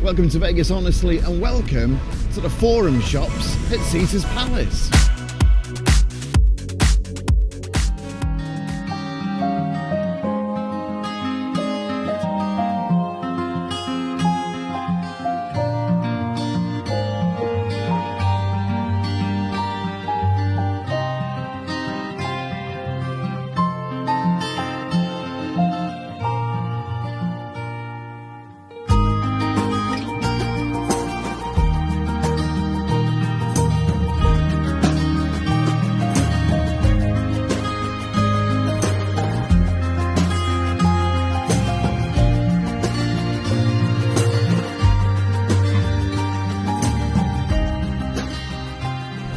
Welcome to Vegas Honestly, and welcome to the Forum Shops at Caesar's Palace.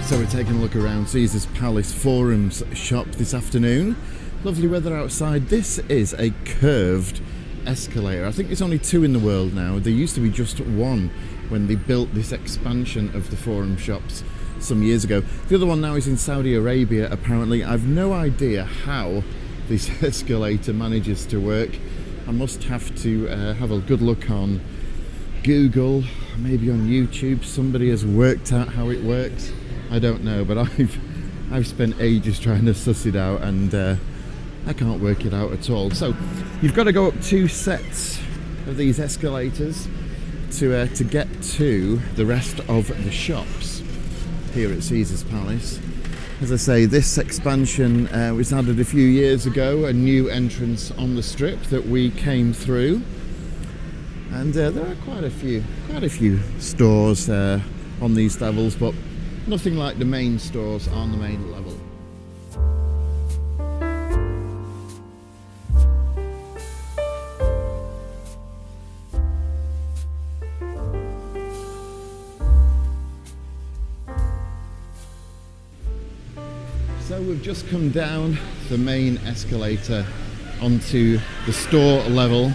So we're taking a look around Caesar's Palace Forums shop this afternoon. Lovely weather outside. This is a curved escalator. I think there's only two in the world now. There used to be just one when they built this expansion of the Forum shops some years ago. The other one now is in Saudi Arabia, apparently. I've no idea how this escalator manages to work. I must have to have a good look on Google, maybe on YouTube. Somebody has worked out how it works. I don't know, but I've spent ages trying to suss it out, and I can't work it out at all. So you've got to go up two sets of these escalators to get to the rest of the shops here at Caesar's Palace. As I say, this expansion was added a few years ago, a new entrance on the strip that we came through, and there are quite a few stores on these levels, but nothing like the main stores on the main level. So we've just come down the main escalator onto the store level,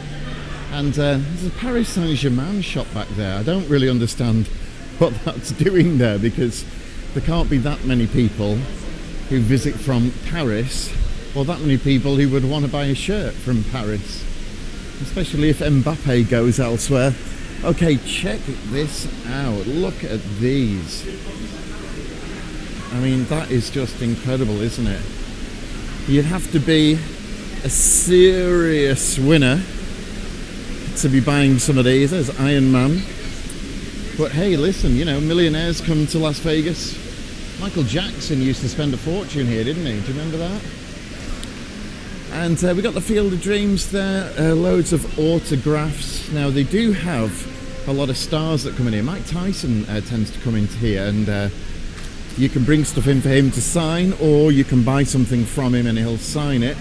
and there's a Paris Saint-Germain shop back there. I don't really understand what that's doing there, because there can't be that many people who visit from Paris, or that many people who would want to buy a shirt from Paris, especially if Mbappe goes elsewhere. Okay, check this out. Look at these. I mean, that is just incredible, isn't it? You'd have to be a serious winner to be buying some of these. There's Iron Man. But hey, listen, you know, millionaires come to Las Vegas. Michael Jackson used to spend a fortune here, didn't he? Do you remember that? And we got the Field of Dreams there, loads of autographs. Now, they do have a lot of stars that come in here. Mike Tyson tends to come into here, and you can bring stuff in for him to sign, or you can buy something from him and he'll sign it.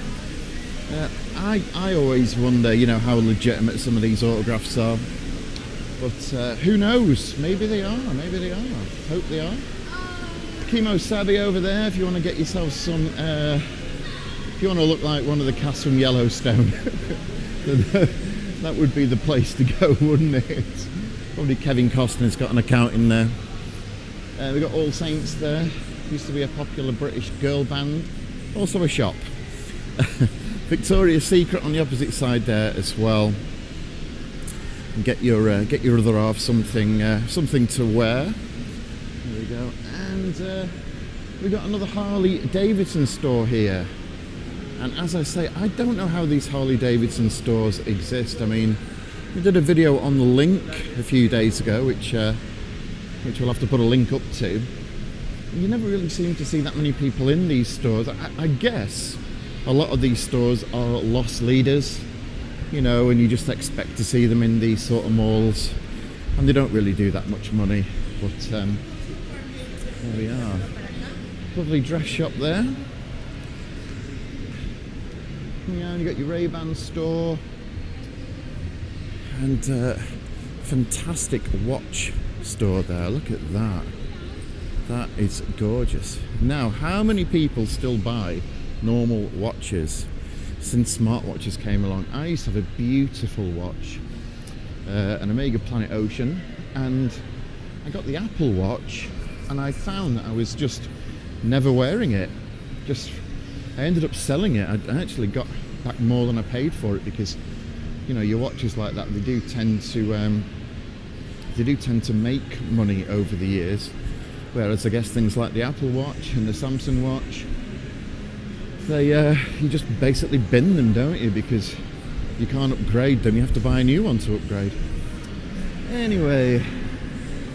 I always wonder, you know, how legitimate some of these autographs are. But who knows? Maybe they are. Maybe they are. Hope they are. Chemo Savvy over there. If you want to get yourself some, if you want to look like one of the cast from Yellowstone, that would be the place to go, wouldn't it? Probably Kevin Costner's got an account in there. We've got All Saints there. Used to be a popular British girl band. Also a shop. Victoria's Secret on the opposite side there as well. Get your other half something to wear. There we go. And we got another Harley Davidson store here. And as I say, I don't know how these Harley Davidson stores exist. I mean, we did a video on the link a few days ago, which we'll have to put a link up to. You never really seem to see that many people in these stores. I guess a lot of these stores are loss leaders, you know, and you just expect to see them in these sort of malls, and they don't really do that much money. But there we are. Lovely dress shop there. Yeah, and you got your Ray-Ban store, and fantastic watch store there. Look at that. That is gorgeous. Now, how many people still buy normal watches since smartwatches came along? I used to have a beautiful watch, an Omega Planet Ocean, and I got the Apple Watch, and I found that I was just never wearing it. I ended up selling it. I actually got back more than I paid for it, because, you know, your watches like that, they do tend to they do tend to make money over the years. Whereas I guess things like the Apple Watch and the Samsung Watch, they you just basically bin them, don't you? Because you can't upgrade them, you have to buy a new one to upgrade. Anyway,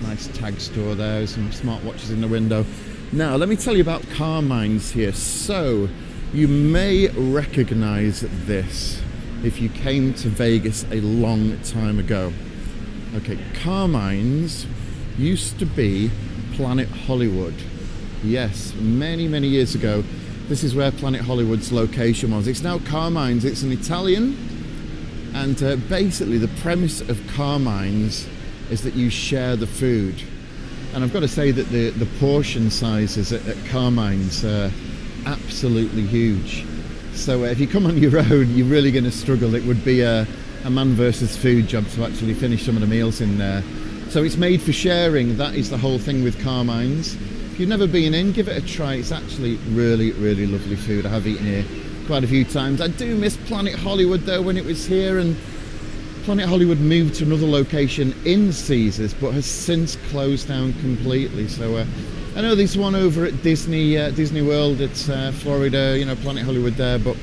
nice tag store there, some smartwatches in the window. Now, let me tell you about Carmine's here. So, you may recognize this if you came to Vegas a long time ago. Okay, Carmine's used to be Planet Hollywood. Yes, many, many years ago, this is where Planet Hollywood's location was. It's now Carmine's, it's an Italian. And basically the premise of Carmine's is that you share the food. And I've got to say that the portion sizes at Carmine's are absolutely huge. So if you come on your own, you're really going to struggle. It would be a man versus food job to actually finish some of the meals in there. So it's made for sharing. That is the whole thing with Carmine's. If you've never been in, give it a try. It's actually really, really lovely food. I have eaten here quite a few times. I do miss Planet Hollywood though when it was here, and Planet Hollywood moved to another location in Caesars but has since closed down completely. So I know there's one over at Disney World at Florida, you know, Planet Hollywood there, but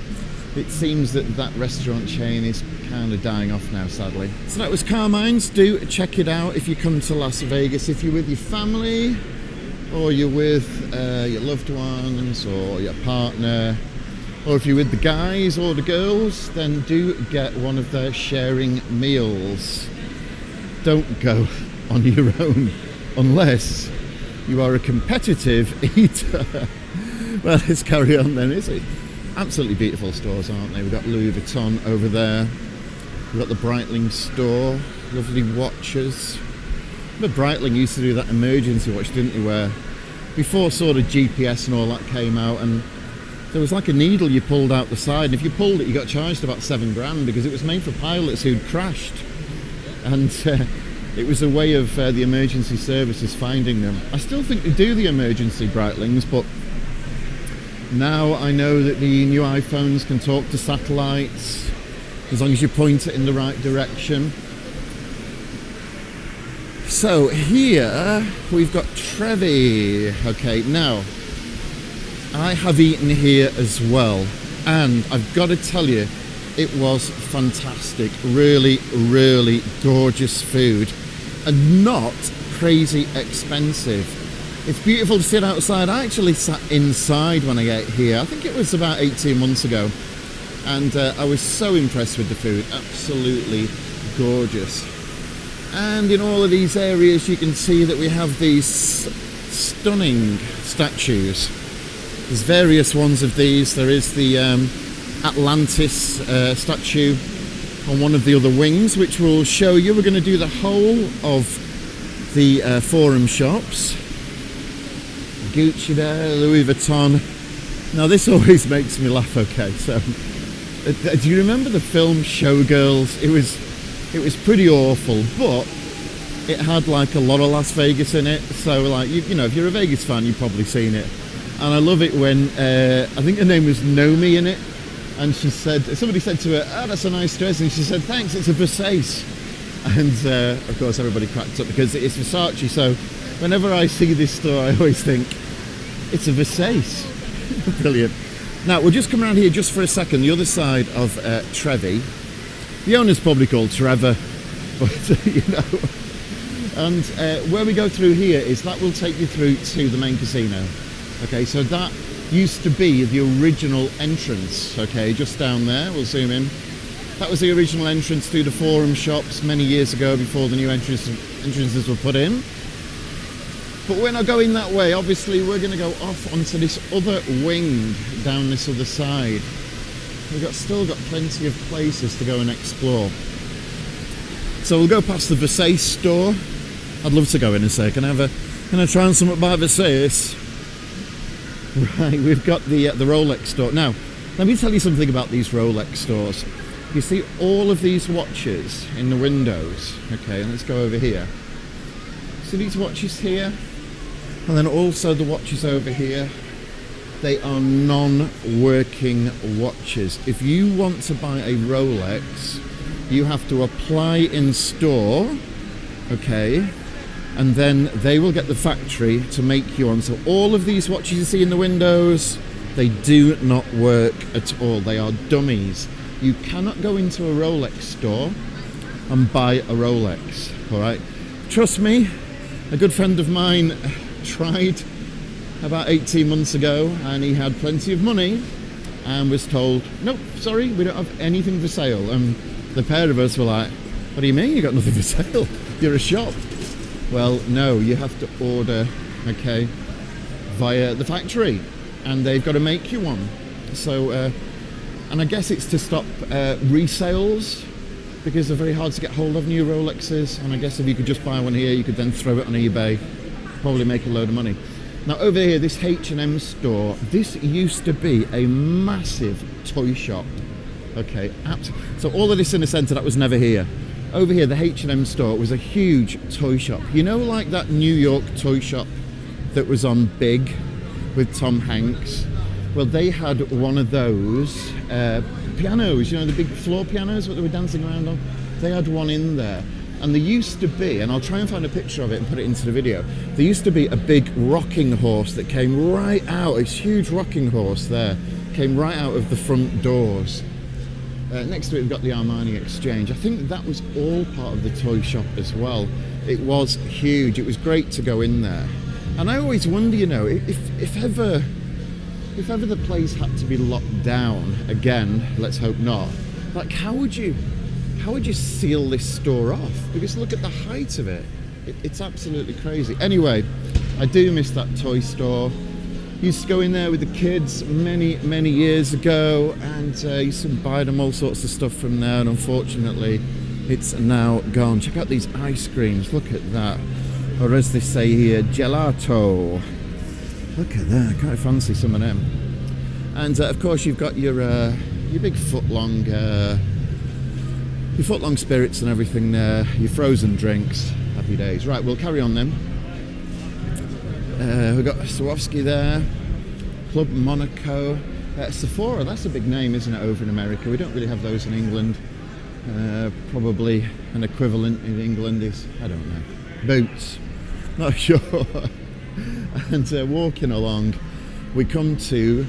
it seems that that restaurant chain is kind of dying off now, sadly. So that was Carmine's. Do check it out if you come to Las Vegas, if you're with your family or you're with your loved ones or your partner, or if you're with the guys or the girls, then do get one of their sharing meals. Don't go on your own unless you are a competitive eater. Well, let's carry on then. It's absolutely beautiful stores, aren't they? We've got Louis Vuitton over there. We've got the Breitling store, lovely watches. The Breitling used to do that emergency watch, didn't they, where before sort of GPS and all that came out, and there was like a needle you pulled out the side, and if you pulled it you got charged about $7,000 because it was made for pilots who'd crashed, and it was a way of the emergency services finding them. I still think they do the emergency Breitlings, but now I know that the new iPhones can talk to satellites as long as you point it in the right direction. So here we've got Trevi. Okay, now I have eaten here as well, and I've got to tell you, it was fantastic. Really, really gorgeous food, and not crazy expensive. It's beautiful to sit outside. I actually sat inside when I ate here. I think it was about 18 months ago, and I was so impressed with the food. Absolutely gorgeous. And in all of these areas you can see that we have these stunning statues. There's various ones of these. There is the Atlantis statue on one of the other wings, which we'll show you. We're going to do the whole of the Forum shops. Gucci there, Louis Vuitton. Now this always makes me laugh. Okay, so do you remember the film Showgirls? It was pretty awful, but it had like a lot of Las Vegas in it. So like you know, if you're a Vegas fan, you've probably seen it. And I love it when I think her name was Nomi in it, and she said, somebody said to her, "Oh, that's a nice dress," and she said, "Thanks, it's a Versace." And of course everybody cracked up because it's Versace. So whenever I see this store, I always think it's a Versace. Brilliant. Now we'll just come around here just for a second, the other side of Trevi. The owner's probably called Trevor, but you know. And where we go through here is that will take you through to the main casino. Okay, so that used to be the original entrance. Okay, just down there, we'll zoom in. That was the original entrance to the Forum shops many years ago before the new entrances were put in. But we're not going that way. Obviously, we're going to go off onto this other wing down this other side. We've still got plenty of places to go and explore. So we'll go past the Versace store. I'd love to go in and say, can I try on something by Versace? Right, we've got the Rolex store. Now, let me tell you something about these Rolex stores. You see all of these watches in the windows. Okay, let's go over here. See these watches here? And then also the watches over here. They are non-working watches. If you want to buy a Rolex, you have to apply in store okay, and then they will get the factory to make you one. So all of these watches you see in the windows, they do not work at all. They are dummies. You cannot go into a Rolex store and buy a Rolex, all right? Trust me, a good friend of mine tried about 18 months ago, and he had plenty of money and was told, nope, sorry, we don't have anything for sale. And the pair of us were like, what do you mean you got nothing for sale? You're a shop. Well, no, you have to order, okay, via the factory, and they've got to make you one. So, and I guess it's to stop resales, because they're very hard to get hold of, new Rolexes. And I guess if you could just buy one here, you could then throw it on eBay, probably make a load of money. Now over here, this H&M store, this used to be a massive toy shop. Okay, so all of this in the centre, that was never here. Over here, the H&M store was a huge toy shop. You know, like that New York toy shop that was on Big with Tom Hanks? Well, they had one of those pianos, you know, the big floor pianos, what they were dancing around on. They had one in there. And there used to be, and I'll try and find a picture of it and put it into the video, there used to be a big rocking horse that came right out, this huge rocking horse there, came right out of the front doors. Next to it, we've got the Armani Exchange. I think that was all part of the toy shop as well. It was huge. It was great to go in there. And I always wonder, you know, if ever the place had to be locked down again, let's hope not, like how would you seal this store off? Because look at the height of it. It's absolutely crazy. Anyway, I do miss that toy store. Used to go in there with the kids many years ago, and used to buy them all sorts of stuff from there, and unfortunately it's now gone. Check out these ice creams, look at that. Or as they say here, gelato. Look at that, I quite fancy some of them. And of course you've got your big footlong spirits and everything there, your frozen drinks. Happy days. Right, we'll carry on then. We've got Swarovski there, Club Monaco, Sephora, that's a big name, isn't it, over in America? We don't really have those in England. Probably an equivalent in England is, I don't know, Boots, not sure. And walking along, we come to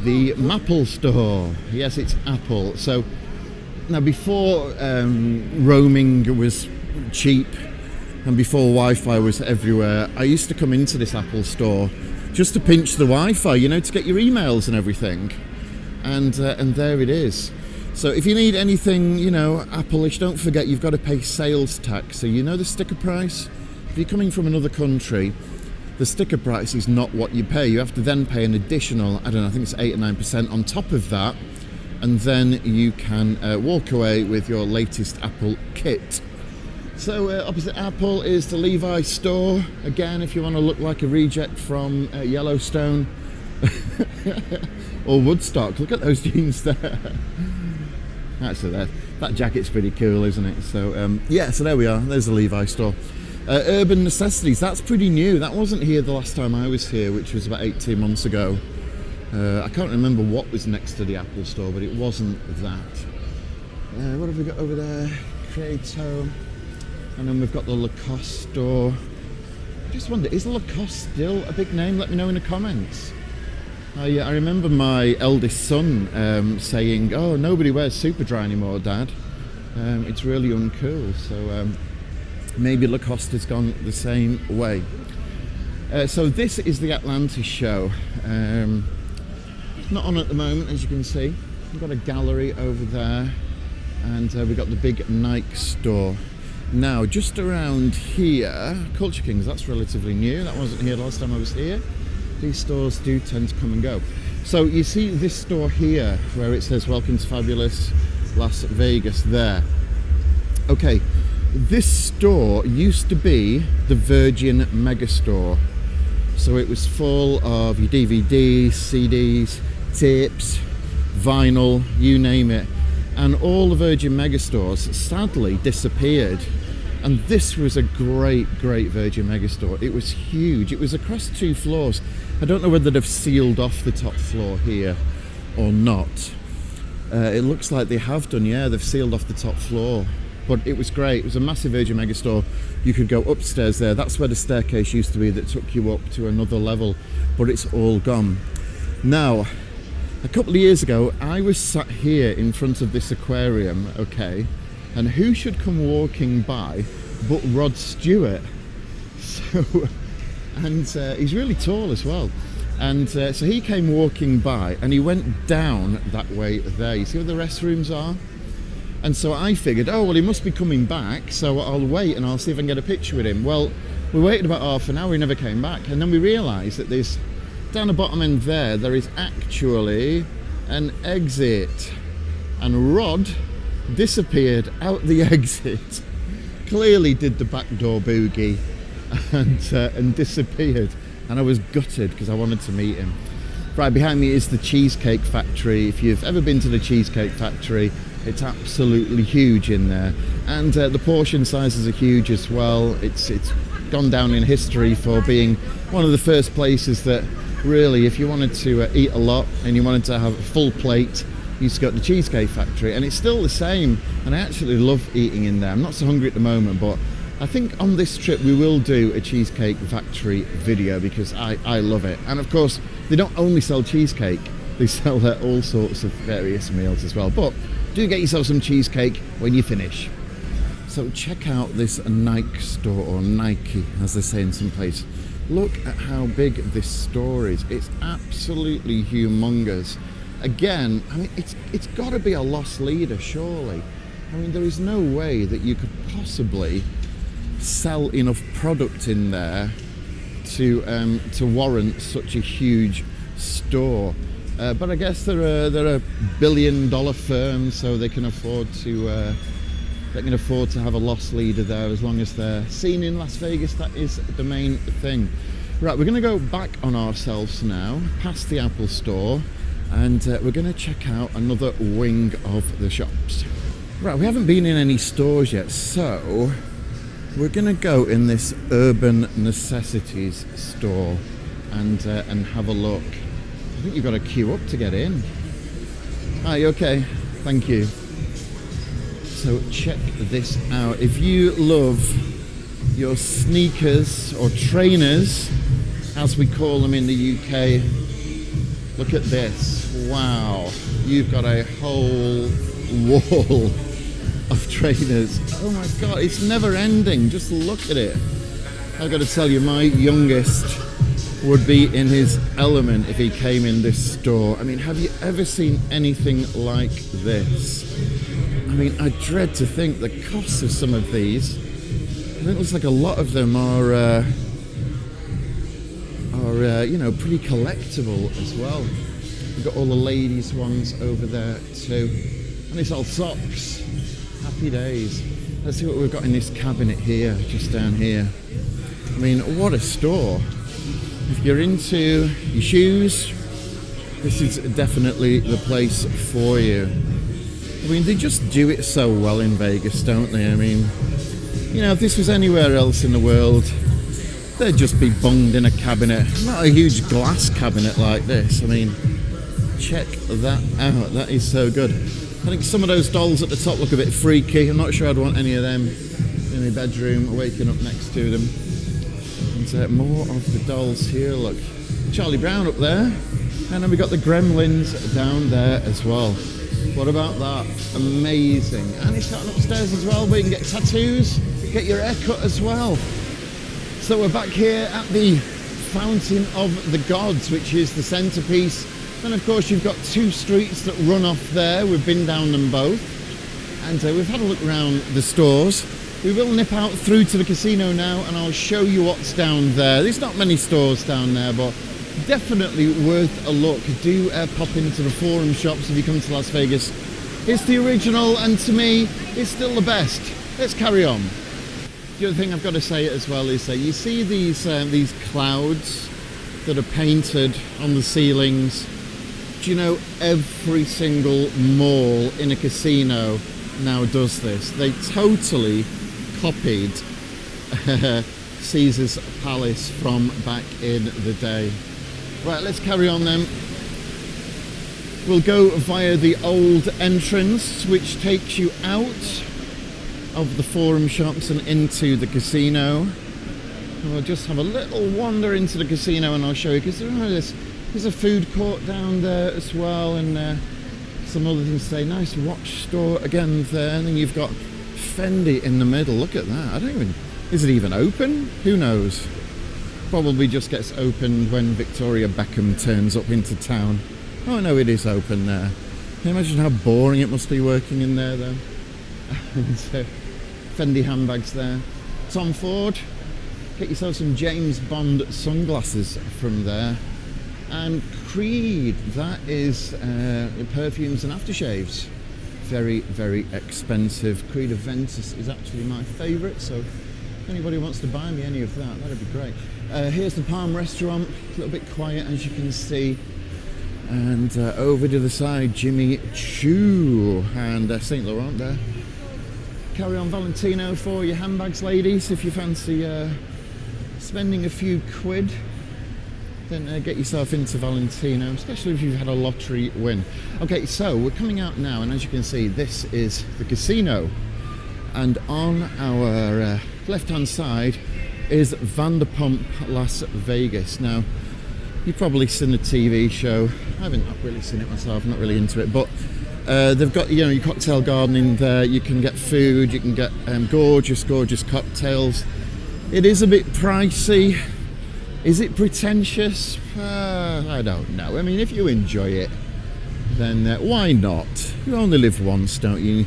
the Maple store. Yes, it's Apple. So now before roaming was cheap, and before Wi-Fi was everywhere, I used to come into this Apple store just to pinch the Wi-Fi, you know, to get your emails and everything. And there it is. So if you need anything, you know, Apple-ish, don't forget you've got to pay sales tax. So you know the sticker price? If you're coming from another country, the sticker price is not what you pay. You have to then pay an additional, I don't know, I think it's 8 or 9% on top of that. And then you can walk away with your latest Apple kit. So opposite Apple is the Levi's store. Again, if you want to look like a reject from Yellowstone or Woodstock, look at those jeans there. Actually, that jacket's pretty cool, isn't it? So yeah, so there we are. There's the Levi's store. Urban Necessities, that's pretty new. That wasn't here the last time I was here, which was about 18 months ago. I can't remember what was next to the Apple store, but it wasn't that. What have we got over there? Creato. And then we've got the Lacoste store. I just wonder, is Lacoste still a big name? Let me know in the comments. I remember my eldest son saying, oh, nobody wears Superdry anymore, Dad. It's really uncool. So maybe Lacoste has gone the same way. So this is the Atlantis show. Not on at the moment, as you can see. We've got a gallery over there, and we've got the big Nike store. Now, just around here, Culture Kings, that's relatively new. That wasn't here last time I was here. These stores do tend to come and go. So you see this store here, where it says, welcome to fabulous Las Vegas there. Okay, this store used to be the Virgin Megastore. So it was full of your DVDs, CDs, tapes, vinyl, you name it. And all the Virgin Megastores sadly disappeared. And this was a great Virgin Megastore. It was huge. It was across 2 floors. I don't know whether they've sealed off the top floor here or not. It looks like they have done, yeah, they've sealed off the top floor. but it was great. It was a massive Virgin Megastore. You could go upstairs there. That's where the staircase used to be that took you up to another level, but it's all gone. Now, a couple of years ago, I was sat here in front of this aquarium, okay, and who should come walking by but Rod Stewart. So, and he's really tall as well. And so he came walking by and he went down that way there. You see where the restrooms are? And so I figured, oh, well, he must be coming back, so I'll wait and I'll see if I can get a picture with him. Well, we waited about half an hour, he never came back. And then we realised that there's, down the bottom end there is actually an exit. And Rod disappeared out the exit, clearly did the back door boogie and disappeared. And I was gutted because I wanted to meet him. Right behind me is the Cheesecake Factory. If you've ever been to the Cheesecake Factory, it's absolutely huge in there. And the portion sizes are huge as well. It's gone down in history for being one of the first places that really, if you wanted to eat a lot and you wanted to have a full plate, you used to go to the Cheesecake Factory. And it's still the same. And I actually love eating in there. I'm not so hungry at the moment, but I think on this trip we will do a Cheesecake Factory video because I love it. And of course, they don't only sell cheesecake, they sell all sorts of various meals as well. But do get yourself some cheesecake when you finish. So check out this Nike store, or Nike as they say in some place. Look at how big this store is. It's absolutely humongous. Again, I mean, it's got to be a loss leader, surely. I mean, there is no way that you could possibly sell enough product in there to warrant such a huge store. But I guess they're a billion-dollar firm, so they can afford to have a loss leader there as long as they're seen in Las Vegas. That is the main thing. Right, we're going to go back on ourselves now, past the Apple Store, and we're going to check out another wing of the shops. Right, we haven't been in any stores yet, so we're going to go in this Urban Necessities store and have a look. I think you've got to queue up to get in. Are you okay? Thank you. So check this out. If you love your sneakers or trainers, as we call them in the UK, look at this. Wow. You've got a whole wall of trainers. Oh my god, it's never ending. Just look at it. I've got to tell you, my youngest would be in his element if he came in this store. I mean, have you ever seen anything like this? I mean, I dread to think the cost of some of these. And it looks like a lot of them are you know, pretty collectible as well. We've got all the ladies' ones over there too. And it's all socks. Happy days. Let's see what we've got in this cabinet here, just down here. I mean, what a store. If you're into your shoes, this is definitely the place for you. I mean, they just do it so well in Vegas, don't they? I mean, you know, if this was anywhere else in the world, they'd just be bunged in a cabinet. Not a huge glass cabinet like this. I mean, check that out. That is so good. I think some of those dolls at the top look a bit freaky. I'm not sure I'd want any of them in my bedroom, waking up next to them. And more of the dolls here. Look, Charlie Brown up there. And then we got the Gremlins down there as well. What about that? Amazing. And it's starting upstairs as well, where you can get tattoos, get your hair cut as well. So we're back here at the Fountain of the Gods, which is the centerpiece. And of course you've got two streets that run off there. We've been down them both. And we've had a look around the stores. We will nip out through to the casino now and I'll show you what's down there. There's not many stores down there, but definitely worth a look. Do pop into the Forum shops if you come to Las Vegas. It's the original, and to me, it's still the best. Let's carry on. The other thing I've got to say as well is that you see these clouds that are painted on the ceilings. Do you know every single mall in a casino now does this? They totally copied Caesar's Palace from back in the day. Right, let's carry on then. We'll go via the old entrance, which takes you out of the Forum shops and into the casino. And we'll just have a little wander into the casino and I'll show you, because there's a food court down there as well, and some other things today. Nice watch store again there, and then you've got Fendi in the middle. Look at that. Is it even open? Who knows? Probably just gets opened when Victoria Beckham turns up into town. Oh no, it is open there. Can you imagine how boring it must be working in there though? So, Fendi handbags there. Tom Ford, get yourself some James Bond sunglasses from there. And Creed, that is perfumes and aftershaves. Very, very expensive. Creed Aventus is actually my favourite, so if anybody wants to buy me any of that, that'd be great. Here's the Palm Restaurant, a little bit quiet as you can see. And over to the side, Jimmy Choo and Saint Laurent there. Carry on Valentino for your handbags, ladies. If you fancy spending a few quid, then get yourself into Valentino, especially if you've had a lottery win. Okay, so we're coming out now, and as you can see, this is the casino. And on our left-hand side is Vanderpump Las Vegas. Now, you've probably seen the TV show. I haven't really seen it myself, I'm not really into it, but they've got, you know, your cocktail garden in there. You can get food, you can get gorgeous cocktails. It is a bit pricey. Is it pretentious? I don't know. I mean, if you enjoy it, then why not? You only live once, don't you?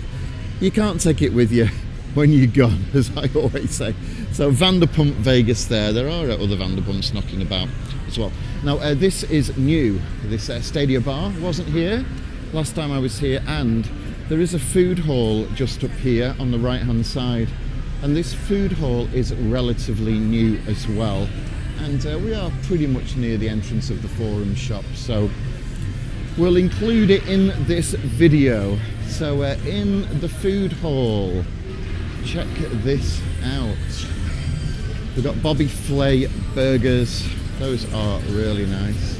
You can't take it with you when you're gone, as I always say. So Vanderpump Vegas there. There are other Vanderpumps knocking about as well. Now, this is new. This Stadia Bar wasn't here last time I was here, and there is a food hall just up here on the right-hand side. And this food hall is relatively new as well. And we are pretty much near the entrance of the Forum shop, so we'll include it in this video. So in the food hall, check this out. We've got Bobby Flay burgers. Those are really nice.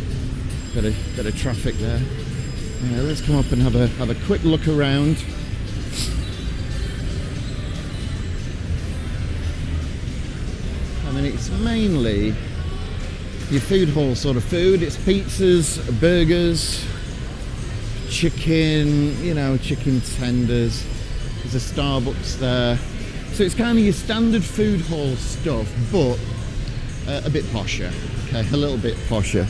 Bit of traffic there. Let's come up and have a quick look around. I mean, it's mainly your food hall sort of food. It's pizzas, burgers, chicken, you know, chicken tenders. There's a Starbucks there. So it's kind of your standard food hall stuff, but a bit posher, okay, a little bit posher.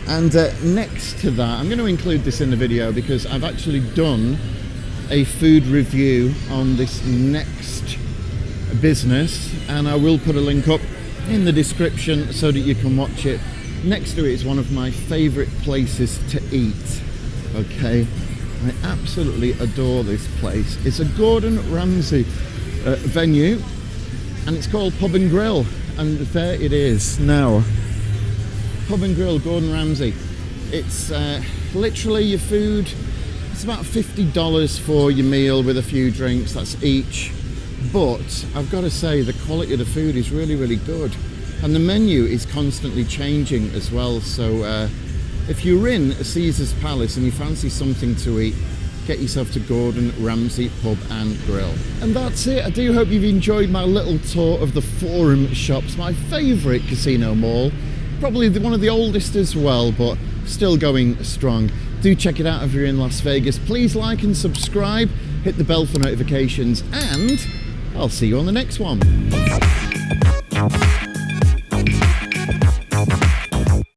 And next to that, I'm going to include this in the video because I've actually done a food review on this next business, and I will put a link up in the description so that you can watch it. Next to it is one of my favourite places to eat. Okay, I absolutely adore this place. It's a Gordon Ramsay venue, and it's called Pub and Grill, and there it is now. Pub and Grill, Gordon Ramsay. It's literally your food. It's about $50 for your meal with a few drinks. That's each. But I've got to say, the quality of the food is really, really good, and the menu is constantly changing as well. So if you're in Caesar's Palace and you fancy something to eat, get yourself to Gordon Ramsay Pub and Grill. And that's it. I do hope you've enjoyed my little tour of the Forum shops, my favourite casino mall, probably one of the oldest as well, but still going strong. Do check it out if you're in Las Vegas. Please like and subscribe, hit the bell for notifications, and I'll see you on the next one.